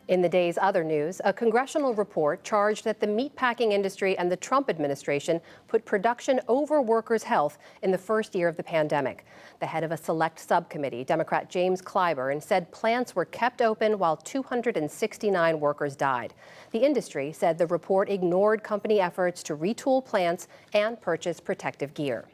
In the day's other news, a congressional report charged that the meatpacking industry and the Trump administration put production over workers' health in the first year of the pandemic. The head of a select subcommittee, Democrat James Clyburn, said plants were kept open while 269 workers died. The industry said the report ignored company efforts to retool plants and purchase protective gear.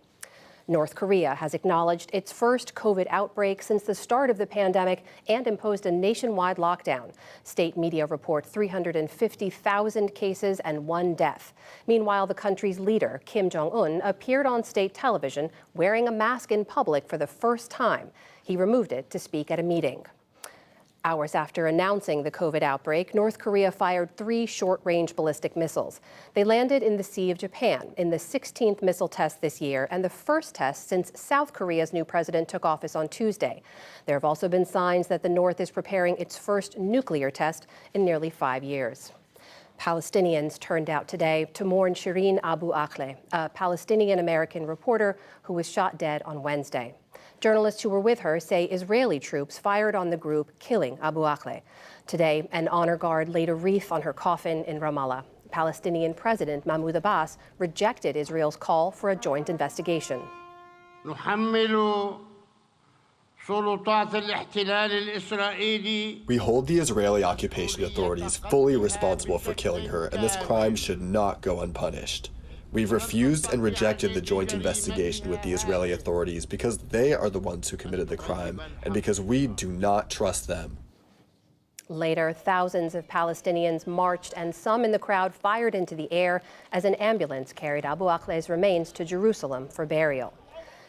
North Korea has acknowledged its first COVID outbreak since the start of the pandemic and imposed a nationwide lockdown. State media report 350,000 cases and 1 death. Meanwhile, the country's leader, Kim Jong-un, appeared on state television wearing a mask in public for the first time. He removed it to speak at a meeting. Hours after announcing the COVID outbreak, North Korea fired 3 short-range ballistic missiles. They landed in the Sea of Japan in the 16th missile test this year and the first test since South Korea's new president took office on Tuesday. There have also been signs that the North is preparing its first nuclear test in nearly 5 years. Palestinians turned out today to mourn Shireen Abu Akleh, a Palestinian-American reporter who was shot dead on Wednesday. Journalists who were with her say Israeli troops fired on the group, killing Abu Akleh. Today, an honor guard laid a wreath on her coffin in Ramallah. Palestinian President Mahmoud Abbas rejected Israel's call for a joint investigation. We hold the Israeli occupation authorities fully responsible for killing her, and this crime should not go unpunished. We've refused and rejected the joint investigation with the Israeli authorities because they are the ones who committed the crime and because we do not trust them. Later, thousands of Palestinians marched and some in the crowd fired into the air as an ambulance carried Abu Akleh's remains to Jerusalem for burial.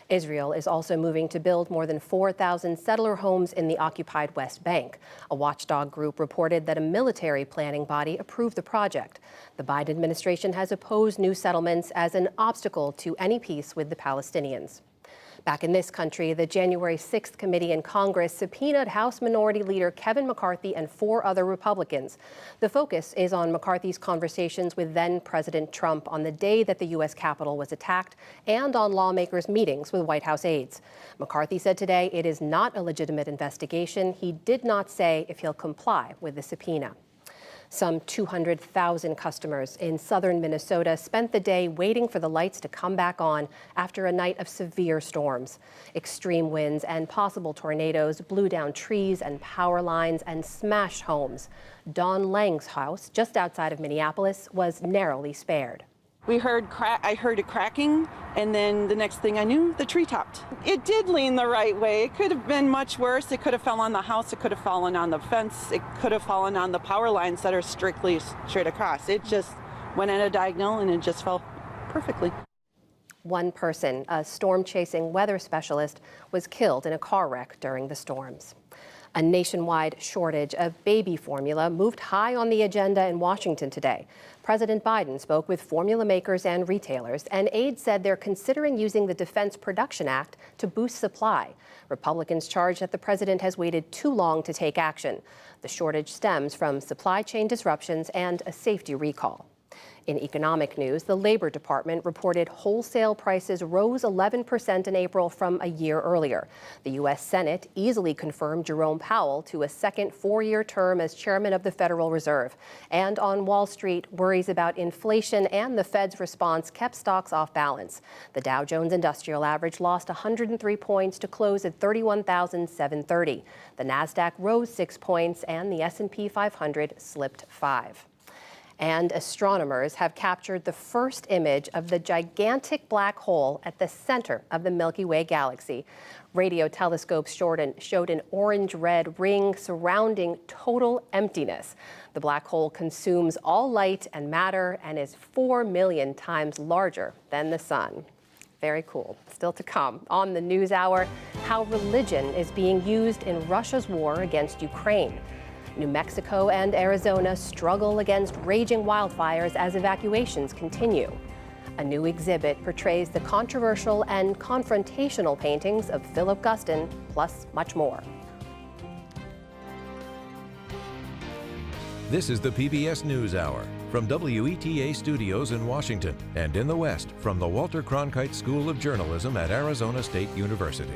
Israel is also moving to build more than 4,000 settler homes in the occupied West Bank. A watchdog group reported that a military planning body approved the project. The Biden administration has opposed new settlements as an obstacle to any peace with the Palestinians. Back in this country, the January 6th committee in Congress subpoenaed House Minority Leader Kevin McCarthy and 4 other Republicans. The focus is on McCarthy's conversations with then-President Trump on the day that the U.S. Capitol was attacked and on lawmakers' meetings with White House aides. McCarthy said today it is not a legitimate investigation. He did not say if he'll comply with the subpoena. Some 200,000 customers in southern Minnesota spent the day waiting for the lights to come back on after a night of severe storms. Extreme winds and possible tornadoes blew down trees and power lines and smashed homes. Dawn Lang's house, just outside of Minneapolis, was narrowly spared. I heard it cracking, and then the next thing I knew, the tree topped. It did lean the right way. It could have been much worse. It could have fallen on the house. It could have fallen on the fence. It could have fallen on the power lines that are strictly straight across. It just went at a diagonal, and it just fell perfectly. One person, a storm-chasing weather specialist, was killed in a car wreck during the storms. A nationwide shortage of baby formula moved high on the agenda in Washington today. President Biden spoke with formula makers and retailers, and aides said they're considering using the Defense Production Act to boost supply. Republicans charge that the president has waited too long to take action. The shortage stems from supply chain disruptions and a safety recall. In economic news, the Labor Department reported wholesale prices rose 11% in April from a year earlier. The U.S. Senate easily confirmed Jerome Powell to a second 4-year term as chairman of the Federal Reserve. And on Wall Street, worries about inflation and the Fed's response kept stocks off balance. The Dow Jones Industrial Average lost 103 points to close at 31,730. The Nasdaq rose 6 points and the S&P 500 slipped 5. And astronomers have captured the first image of the gigantic black hole at the center of the Milky Way galaxy. Radio telescopes showed an orange-red ring surrounding total emptiness. The black hole consumes all light and matter and is 4 million times larger than the sun. Very cool. Still to come on the NewsHour, how religion is being used in Russia's war against Ukraine. New Mexico and Arizona struggle against raging wildfires as evacuations continue. A new exhibit portrays the controversial and confrontational paintings of Philip Guston, plus much more. This is the PBS NewsHour from WETA Studios in Washington and in the West from the Walter Cronkite School of Journalism at Arizona State University.